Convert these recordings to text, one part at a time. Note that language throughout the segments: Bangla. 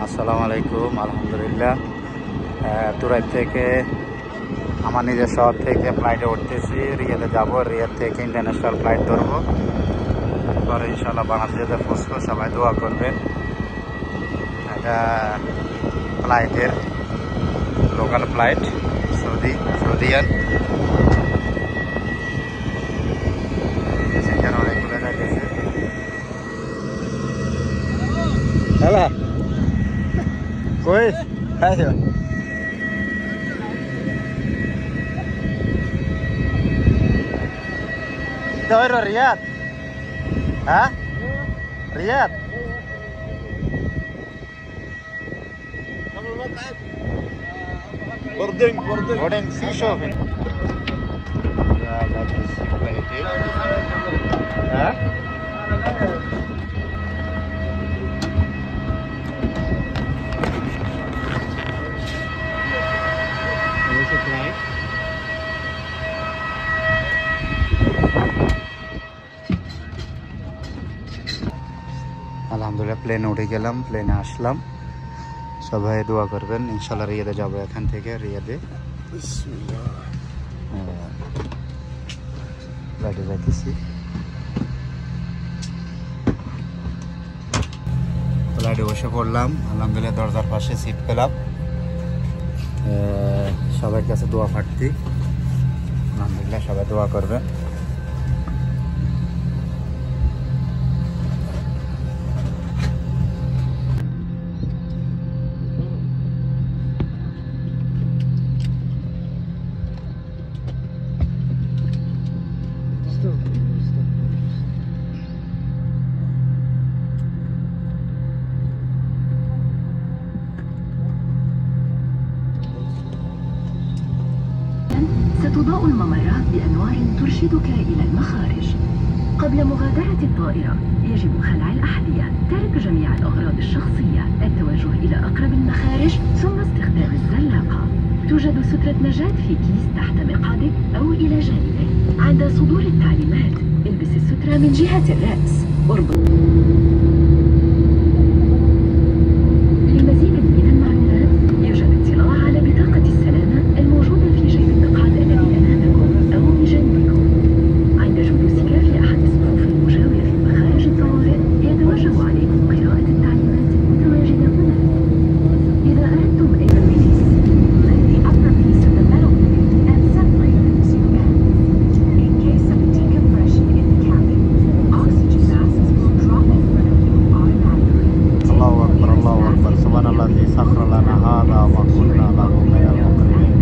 আসসালামু আলাইকুম। আলহামদুলিল্লাহ, তুরাই থেকে আমার নিজের শহর থেকে ফ্লাইটে উঠতেছি, রিয়াদে যাব। রিয়াদ থেকে ইন্টারন্যাশনাল ফ্লাইট ধরবো, পরে ইনশাল্লাহ বাংলাদেশে পৌঁছবো। সবাই দোয়া করবেন। এটা ফ্লাইটের লোকাল ফ্লাইট, সৌদিয়ান। সেখানে অনেকগুলো যাইতেছে। হ্যালো কই রিয়াদ, হ্যাঁ Riyad boarding see shopping. Yeah, that is plenty. Huh? There's a flight. আলহামদুলিল্লাহ প্লেনে উঠে গেলাম, প্লেনে আসলাম। সবাই দোয়া করবেন, ইনশাল্লাহ রিয়াদে যাবো। এখান থেকে রিয়াদে ফ্লাইটে যাইতেছি। ফ্লাইটে বসে পড়লাম, আলহামদুলিল্লাহ দরজার পাশে সিট পেলাম। সবার কাছে দোয়া প্রার্থী, আলহামদুলিল্লাহ সবাই দোয়া করবেন। ستضاء الممرات بأنوار ترشدك إلى المخارج. قبل مغادرة الطائرة يجب خلع الأحذية، ترك جميع الأغراض الشخصية، التوجه إلى أقرب المخارج، ثم استخدام الزلاقة. توجد سترة نجاة في كيس تحت مقعدك أو إلى جانبه. عند صدور التعليمات البس السترة من جهة الرأس. اربط. لمزيد من المعلومات يوجد اطلاع على بطاقة السلامة الموجودة في جيب المقعد الذي أمامكم أو بجانبكم. عند جلوسك في أحد الصفوف المجاورة في مخارج الطوارئ يتوجب عليكم قراءة التعليمات المتواجدة هناك. إذا أردتم أي تدريس the upper piece of the metal plate and separate the concealed ends. In case of a decompression in the cabin, oxygen masks will drop in front of you automatically. الله أكبر الله أكبر سبحان الله الذي سخر لنا هذا وما كنا له من المقرنين.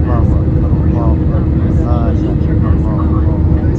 الله أكبر الله أكبر لا إله إلا الله الله أكبر.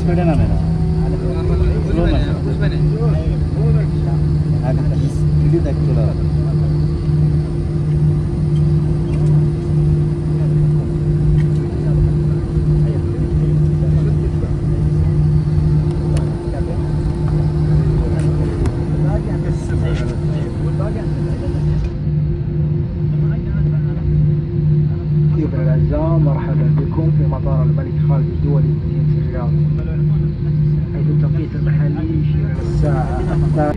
স্পিডে নামে না আগে স্পিডে দেখতে লাগে مرحبا بكم في مطار الملك خالد الدولي بمدينة الرياض، حيث التوقيت المحلي يشير إلى الساعة 11.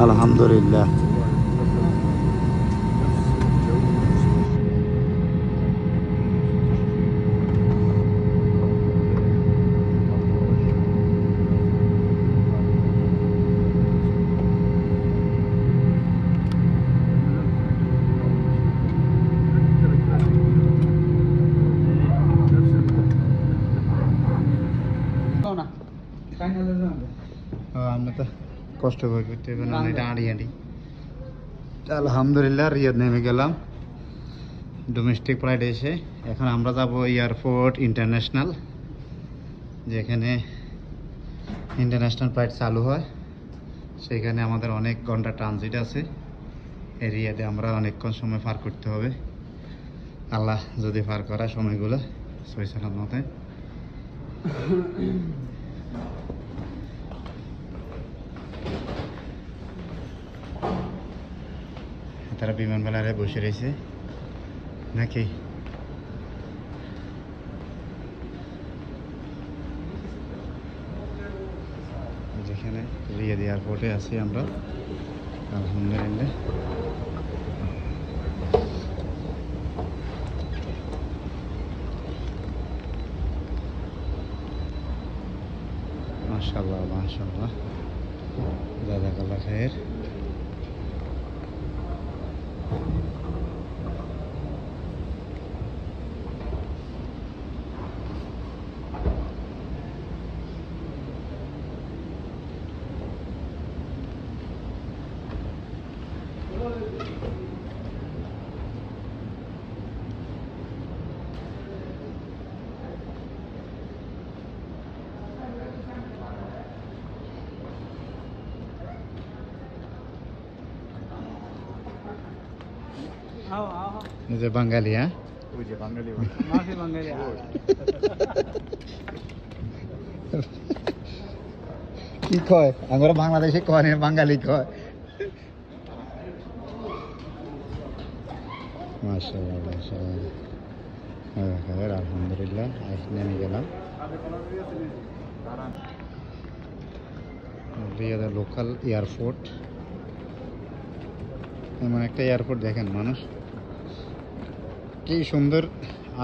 আলহামদুলিল্লাহ। আমরা তো কষ্ট করে করতে হবে না, এটা আড়ি আড়ি। আলহামদুলিল্লাহ রিয়াদ নেমে গেলাম ডোমেস্টিক ফ্লাইট এসে। এখন আমরা যাব এয়ারপোর্ট ইন্টারন্যাশনাল, যেখানে ইন্টারন্যাশনাল ফ্লাইট চালু হয়। সেখানে আমাদের অনেক ঘন্টা ট্রানজিট আছে। রিয়াদে আমরা অনেকক্ষণ সময় পার করতে হবে। আল্লাহ যদি পার করা সময়গুলো সহি সালামতে। তারা বিমানবালারে বসে রয়েছে নাকি? এখানে রিয়াদ এয়ারপোর্টে আছি আমরা, আলহামদুলিল্লাহ। মাশাআল্লাহ মাশাআল্লাহ, জাযাকাল্লাহ খায়ের। এই যে বাঙালি, হ্যাঁ ওই যে বাঙালি মাফি বাঙালি কি কয় আমরা বাংলাদেশে কয় না, বাঙালি কয়। মাশাআল্লাহ মাশাআল্লাহ, আলহামদুলিল্লাহ। নেমে গেলাম রিয়াদের লোকাল এয়ারপোর্ট। এমন একটা এয়ারপোর্ট দেখেন, মানুষ কি সুন্দর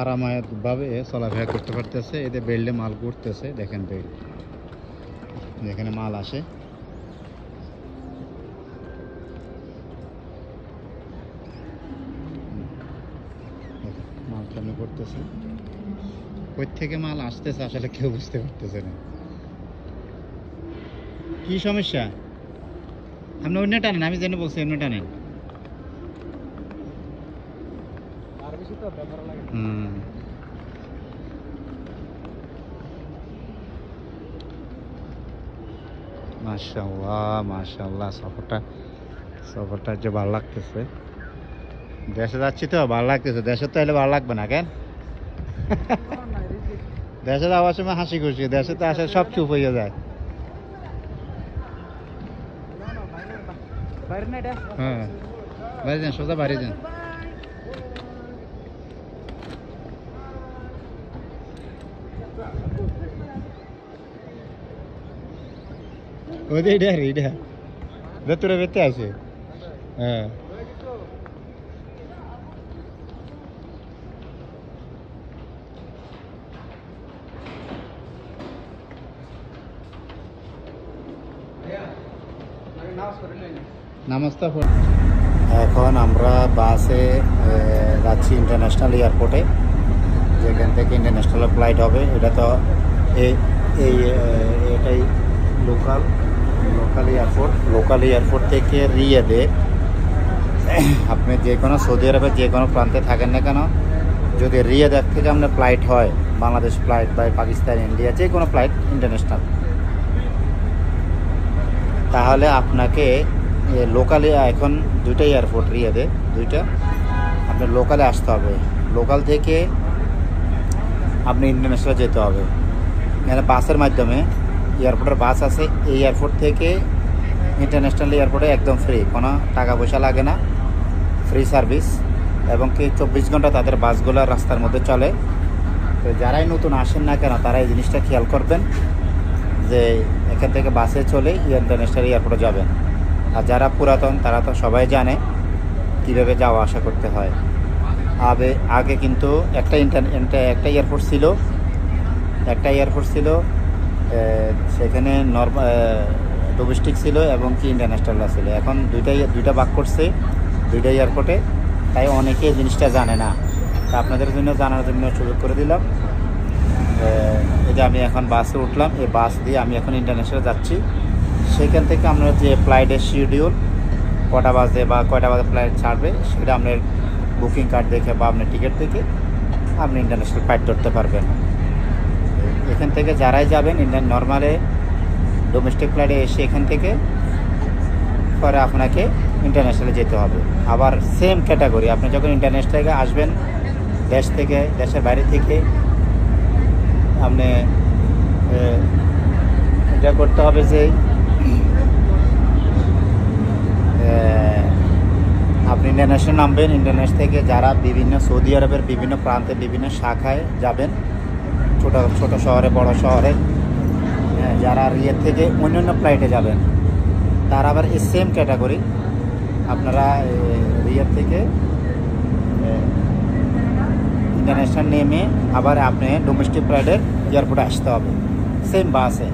আরামায়াতভাবে চলাফেরা করতে পারতেছে। এতে বেল্টে মাল ঘুরতেছে, দেখেন বেল্ট যেখানে মাল আসে। মাল কেমন করতেছে, কই থেকে মাল আসতেছে আসলে কেউ বুঝতে পারতেছে না। কি সমস্যা? আপনি অন্য টানেন, আমি জেনে বলছি অন্য টানেন। মাশাআল্লাহ মাশাআল্লাহ, সফরটা যে ভালো লাগতেছে। দেশে যাচ্ছি তো ভালো লাগতেছে, দেশে তো এলে ভালো লাগবে না কেন? দেশে যাওয়ার সময় হাসি খুশি, দেশে তো আসলে সব চুপ হয়ে যায়। হ্যাঁ বাইরে যান, সোজা বাইরে যান। ওদের এটা ভেতরে ভেতরে আছে। হ্যাঁ নামাজটা এখন আমরা বাসে যাচ্ছি ইন্টারন্যাশনাল এয়ারপোর্টে, যেখান থেকে ইন্টারন্যাশনাল ফ্লাইট হবে। এটা তো এটাই লোকাল এয়ারপোর্ট থেকে রিয়াদে আপনি যে কোনো সৌদি আরবের যে কোনো প্রান্তে থাকেন না কেন, যদি রিয়াদ থেকে আপনার ফ্লাইট হয়, বাংলাদেশ ফ্লাইট বা পাকিস্তান, ইন্ডিয়া, যে কোনো ফ্লাইট ইন্টারন্যাশনাল, তাহলে আপনাকে লোকালে, এখন দুইটা এয়ারপোর্ট রিয়াদে, দুইটা, আপনার লোকালে আসতে হবে। লোকাল থেকে আপনি ইন্টারন্যাশনাল যেতে হবে। এখানে বাসের মাধ্যমে, এয়ারপোর্টের বাস আছে, এই এয়ারপোর্ট থেকে ইন্টারন্যাশনাল এয়ারপোর্টে একদম ফ্রি, কোনো টাকা পয়সা লাগে না, ফ্রি সার্ভিস। এবং কি 24 ঘন্টা তাদের বাসগুলো রাস্তার মধ্যে চলে। তো যারাই নতুন আসেন না কেন, তারা এই জিনিসটা খেয়াল করবেন যে এখান থেকে বাসে চলে ইন্টারন্যাশনাল এয়ারপোর্টে যাবেন। আর যারা পুরাতন তারা তো সবাই জানে কীভাবে যাওয়া আসা করতে হয়। আগে কিন্তু একটা এয়ারপোর্ট ছিল, সেখানে ডোমেস্টিক ছিল এবং কি ইন্টারন্যাশনাল ছিল। এখন দুইটা ভাগ করছে, দুইটা এয়ারপোর্টে, তাই অনেকে জিনিসটা জানে না। তা আপনাদের জন্য জানার জন্য সুযোগ করে দিলাম। এই যে আমি এখন বাসে উঠলাম, এই বাস দিয়ে আমি এখন ইন্টারন্যাশনাল যাচ্ছি। সেখান থেকে আপনার যে ফ্লাইটের শিডিউল, কটা বাজে বা কয়টা বাজে ফ্লাইট ছাড়বে, সেটা আপনার বুকিং কার্ড দেখে বা আপনার টিকিট দেখে আপনি ইন্টারন্যাশনাল ফ্লাইট ধরতে পারবেন। এখান থেকে যারাই যাবেন নর্মালে ডোমেস্টিক ফ্লাইটে এসে এখান থেকে পরে আপনাকে ইন্টারন্যাশনালে যেতে হবে। আবার সেম ক্যাটাগরি, আপনি যখন ইন্টারন্যাশনালে আসবেন দেশের বাইরে থেকে, আপনি এটা করতে হবে যে আপনি ইন্টারন্যাশনাল নামবেন। ইন্টারন্যাশনাল থেকে যারা বিভিন্ন সৌদি আরবের বিভিন্ন প্রান্তে বিভিন্ন শাখায় যাবেন, ছোট শহরে বড় শহরে, হ্যাঁ, যারা রিয়াদ থেকে অন্যান্য ফ্লাইটে যাবেন তারা আবার এই সেম ক্যাটাগরি। আপনারা রিয়াদ থেকে ইন্টারন্যাশনাল নেমে আবার আপনি ডোমেস্টিক ফ্লাইটের এয়ারপোর্টে আসতে হবে সেম বাসে।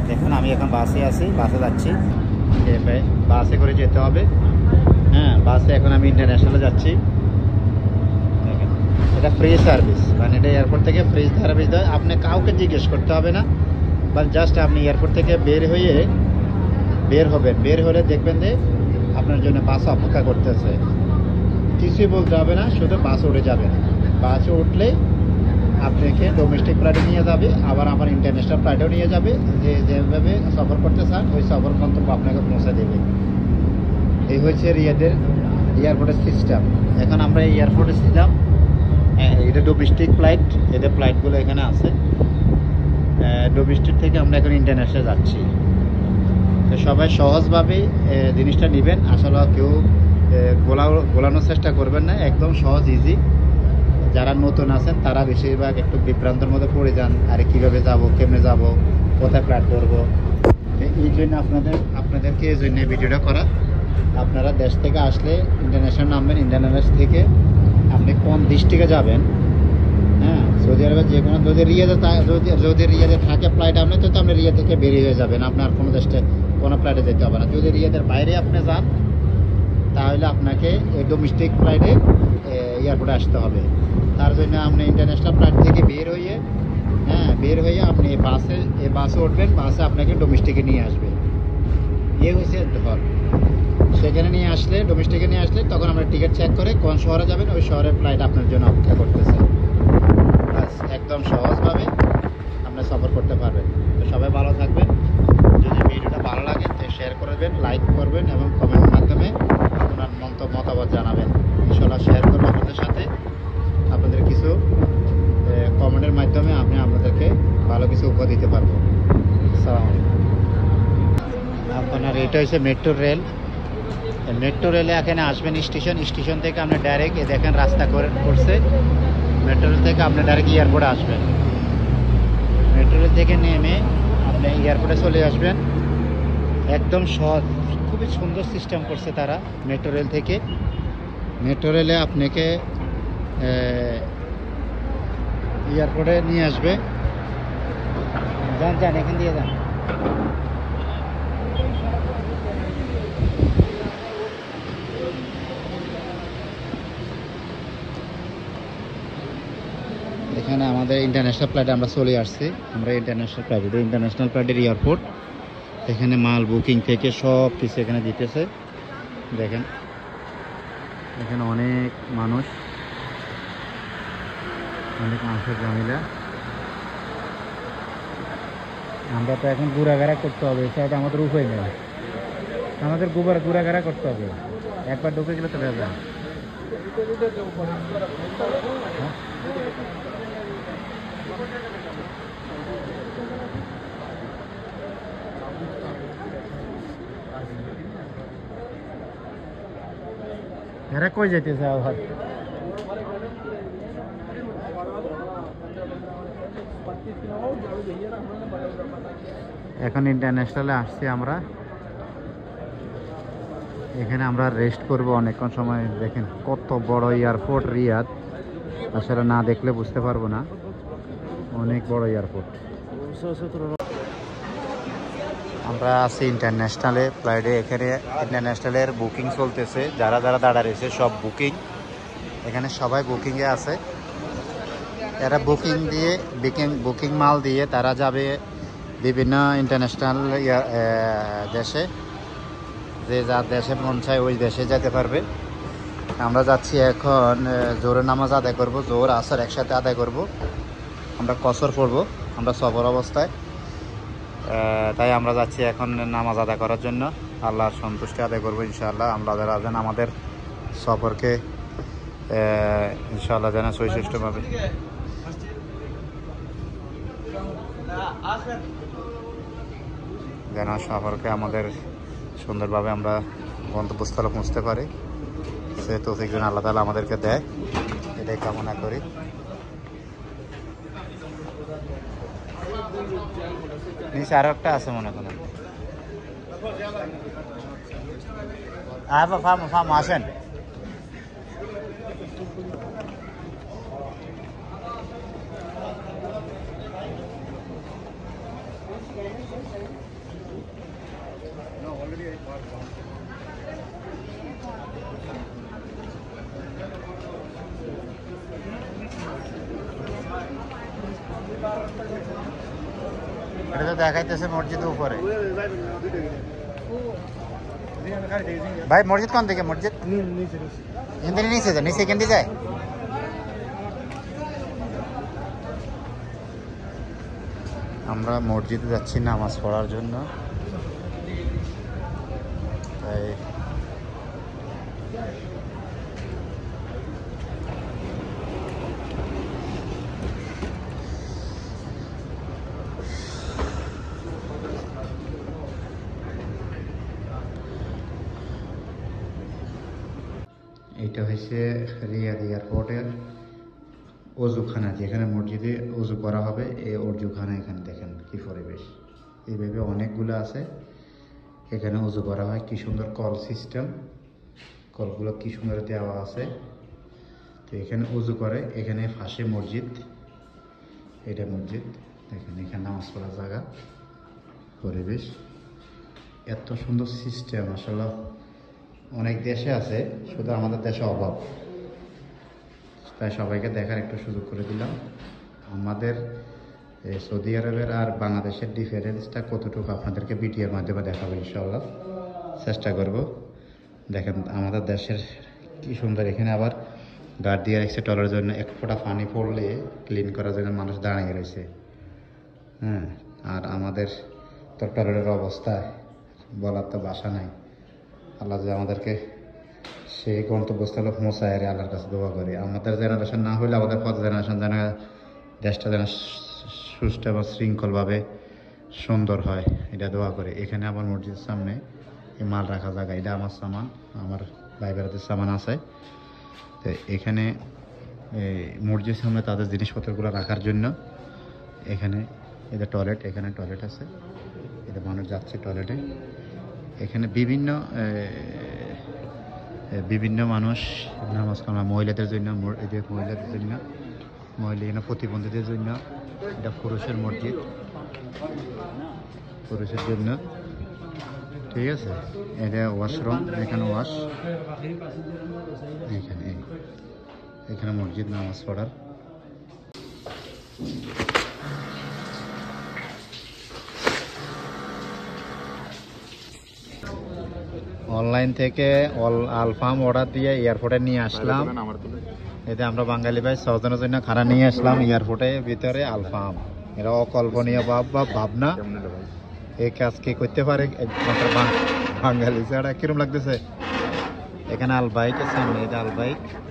দেখুন আমি এখন বাসে আছি, বাসে যাচ্ছি, বাসে করে যেতে হবে। হ্যাঁ, বাসে এখন আমি ইন্টারন্যাশনালে যাচ্ছি। এটা ফ্রি সার্ভিস, মানে এটা এয়ারপোর্ট থেকে ফ্রি সার্ভিস দেয়, আপনি কাউকে জিজ্ঞেস করতে হবে না। বা জাস্ট আপনি এয়ারপোর্ট থেকে বের হবেন, বের হলে দেখবেন যে আপনার জন্য বাস অপেক্ষা করতেছে, কিছুই বলতে হবে না, শুধু বাস উঠে যাবেন। বাসে উঠলে আপনাকে ডোমেস্টিক ফ্লাইটে নিয়ে যাবে, আবার আমার ইন্টারন্যাশনাল ফ্লাইটেও নিয়ে যাবে। যেভাবে সফর করতে চান ওই সফর গন্তব্য আপনাকে পৌঁছে দেবে। এই হচ্ছে রিয়াদের এয়ারপোর্টের সিস্টেম। এখন আমরা এই এয়ারপোর্টে ছিলাম, এটা ডোমেস্টিক ফ্লাইট, এদের ফ্লাইটগুলো এখানে আছে। ডোমেস্টিক থেকে আমরা এখন ইন্টারন্যাশনাল যাচ্ছি। তো সবাই সহজভাবে জিনিসটা নেবেন, আসলে কেউ গোলানোর চেষ্টা করবেন না, একদম সহজ ইজি। যারা নতুন আছেন তারা বেশিরভাগ একটু বিভ্রান্তের মধ্যে পড়ে যান, আরে কীভাবে যাব, কেমনে যাব, কোথায় ফ্লাইট ধরবো। এই জন্য আপনাদেরকে এই জন্য ভিডিওটা করা। আপনারা দেশ থেকে আসলে ইন্টারন্যাশনাল নামবেন, ইন্টারন্যাশনাল থেকে আপনি কোন ডিস্ট্রিক্টে যাবেন। হ্যাঁ, সৌদি আরবে যে কোনো যদি রিয়াদে থাকে ফ্লাইট আপনি, তো আপনি রিয়াদ থেকে বেরিয়ে হয়ে যাবেন, আপনার কোনো দেশে কোনো ফ্লাইটে যেতে হবে না। যদি রিয়াদের বাইরে আপনি যান তাহলে আপনাকে ডোমেস্টিক ফ্লাইটে এয়ারপোর্টে আসতে হবে। তার জন্য আপনি ইন্টারন্যাশনাল ফ্লাইট থেকে বের হয়ে আপনি বাসে উঠবেন, বাসে আপনাকে ডোমেস্টিকে নিয়ে আসবে। ইয়ে হয়েছে ধর, সেখানে নিয়ে আসলে ডোমেস্টিকে নিয়ে আসলে তখন আমরা টিকিট চেক করে কোন শহরে যাবেন ওই শহরের ফ্লাইট আপনার জন্য অপেক্ষা করতেছে। বাস একদম সহজভাবে আপনি সফর করতে পারবেন। তো সবাই ভালো থাকবেন। যদি ভিডিওটা ভালো লাগে তো শেয়ার করবেন, লাইক করবেন এবং কমেন্টের মাধ্যমে আপনার মতামত জানাবেন। ইনশাআল্লাহ শেয়ার করবো আপনাদের সাথে। আপনাদের কিছু কমেন্টের মাধ্যমে আমি আপনাদেরকে ভালো কিছু উপহার দিতে পারবো। আসসালামু আলাইকুম। আপনার এটা হচ্ছে মেট্রো রেল। মেট্রো রেলে এখানে আসবেন স্টেশন থেকে আপনি ডাইরেক্ট দেখেন রাস্তা করছে। মেট্রো রেল থেকে আপনি ডাইরেক্ট এয়ারপোর্টে আসবেন। মেট্রো রেল থেকে নেমে আপনি এয়ারপোর্টে চলে আসবেন, একদম সহজ, খুবই সুন্দর সিস্টেম করছে তারা। মেট্রো রেল থেকে মেট্রো রেলে আপনাকে এয়ারপোর্টে নিয়ে আসবে। যান এখান দিয়ে যান। এখানে আমাদের ইন্টারন্যাশনাল ফ্লাইটে আমরা চলে আসছি। আমরা ইন্টারন্যাশনাল ফ্লাইটের এয়ারপোর্ট। এখানে মাল বুকিং থেকে সব কিছু এখানে দিতেছে। দেখেন এখানে অনেক মানুষের জমিলা। আমরা তো এখন ঘোরাঘেরা করতে হবে, সেটা আমাদের উপায় নেই, আমাদের ঘোরাঘেরা করতে হবে। একবার ঢুকে গেলে তো ভেবে এরা কই যেতেছে আবার। এখন ইন্টারন্যাশনালে আসছি আমরা, এখানে আমরা রেস্ট করব অনেকক্ষণ সময়। দেখেন কত বড় এয়ারপোর্ট রিয়াদ, আসলে না দেখলে বুঝতে পারবো না, অনেক বড় এয়ারপোর্ট। আমরা আছি ইন্টারন্যাশনালে ফ্লাইটে। এখানে ইন্টারন্যাশনালের বুকিং চলতেছে, যারা দাঁড়া রয়েছে সব বুকিং, এখানে সবাই বুকিংয়ে আছে। এরা বুকিং মাল দিয়ে তারা যাবে বিভিন্ন ইন্টারন্যাশনাল দেশে, যে যার দেশে মন চায় ওই দেশে যেতে পারবে। আমরা যাচ্ছি এখন জোরের নামাজ আদায় করব, জোর আসর একসাথে আদায় করব। আমরা কসর পড়ব আমরা সফর অবস্থায়, তাই আমরা যাচ্ছি এখন নামাজ আদায় করার জন্য। আল্লাহর সন্তুষ্টি আদায় করবো ইনশাআল্লাহ। আমরা যেন আমাদের সফরকে ইনশাআল্লাহ যেন সুষ্ঠুভাবে সফরকে আমাদের সুন্দরভাবে আমরা গন্তব্যস্থলে পৌঁছতে পারি, সে তৌফিক যেন আল্লাহ তাআলা আমাদেরকে দেয়, এটাই কামনা করি। নিচে আরো একটা আছে মনে করেন। ফার্ম আসেন। এটা তো দেখাইতেছে মসজিদের উপরে। ভাই মসজিদ কোন দিকে? মসজিদ নিচে যায়, নিচে এখান দিয়ে যায়। আমরা মসজিদে যাচ্ছি নামাজ পড়ার জন্য, তাই এটা হয়েছে রিয়াদ এয়ারপোর্টের অজুখানা, যেখানে মসজিদে অজু করা হবে। এই অজুখানা এখানে দেখেন কি পরিবেশ, এইভাবে অনেকগুলো আছে। এখানে অজু করা হয়, কি সুন্দর কল সিস্টেম, কলগুলো কি সুন্দর দেওয়া আছে। তো এখানে অজু করে, এখানে পাশে মসজিদ, এটা মসজিদ দেখেন, এখানে নামাজ পড়ার জায়গা, পরিবেশ এত সুন্দর সিস্টেম। আসলে অনেক দেশে আছে, শুধু আমাদের দেশে অভাব, তাই সবাইকে দেখার একটু সুযোগ করে দিলাম। আমাদের সৌদি আরবের আর বাংলাদেশের ডিফারেন্সটা কতটুকু আপনাদেরকে ভিডিওর মাধ্যমে দেখাবো ইনশাআল্লাহ, চেষ্টা করব। দেখেন আমাদের দেশের কি সুন্দর, এখানে আবার গার্ড দিয়ে রাখছে টলের জন্য, এক ফোঁটা পানি পড়লে ক্লিন করার জন্য মানুষ দাঁড়িয়ে রয়েছে। হ্যাঁ, আর আমাদের তো টয়লেটের অবস্থা বলার তো বাসা নাই। আল্লাহ যে আমাদেরকে সেই গন্তব্যস্থলে পৌঁছায়, আল্লাহর কাছে দোয়া করি। আমাদের জেনারেশন না হলে আমাদের পর জেনারেশন যেন দেশটা যেন সুস্থ এবং শৃঙ্খলভাবে সুন্দর হয়, এটা দোয়া করে। এখানে আমার মসজিদের সামনে এই মাল রাখা জায়গা, এটা আমার সামান, আমার ভাই বেড়াদের সামান আছে। তো এখানে মসজিদের সামনে তাদের জিনিসপত্রগুলো রাখার জন্য এখানে এটা টয়লেট, এখানে টয়লেট আছে, এটা মানুষ যাচ্ছে টয়লেটে। এখানে বিভিন্ন মানুষ নামাজ কালাম, মহিলাদের জন্য, মহিলাদের জন্য, মহিলা প্রতিবন্ধীদের জন্য, এটা পুরুষের মসজিদ, পুরুষের জন্য, ঠিক আছে। এটা ওয়াশরুম, এখানে ওয়াশ, এখানে মসজিদ নামাজ পড়ার। অনলাইন থেকে আলফাম অর্ডার দিয়ে এয়ারপোর্টে নিয়ে আসলাম। এতে আমরা বাঙালি ভাই সজনের জন্য খানা নিয়ে আসলাম এয়ারপোর্টের ভিতরে আলফাম। এটা অকল্পনীয় ভাবনা, এই কাজ কে করতে পারে একমাত্র বাঙালি ছাড়া। কিরম লাগতেছে? এখানে আলবাইকের সামনে, এটা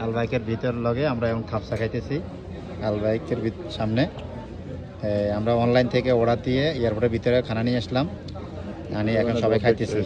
আলবাইকের ভিতর লগে আমরা এখন খাপসা খাইতেছি। আলবাইকের সামনে আমরা অনলাইন থেকে অর্ডার দিয়ে এয়ারপোর্টের ভিতরে খানা নিয়ে আসলাম, আমি এখন সবাই খাইতেছি।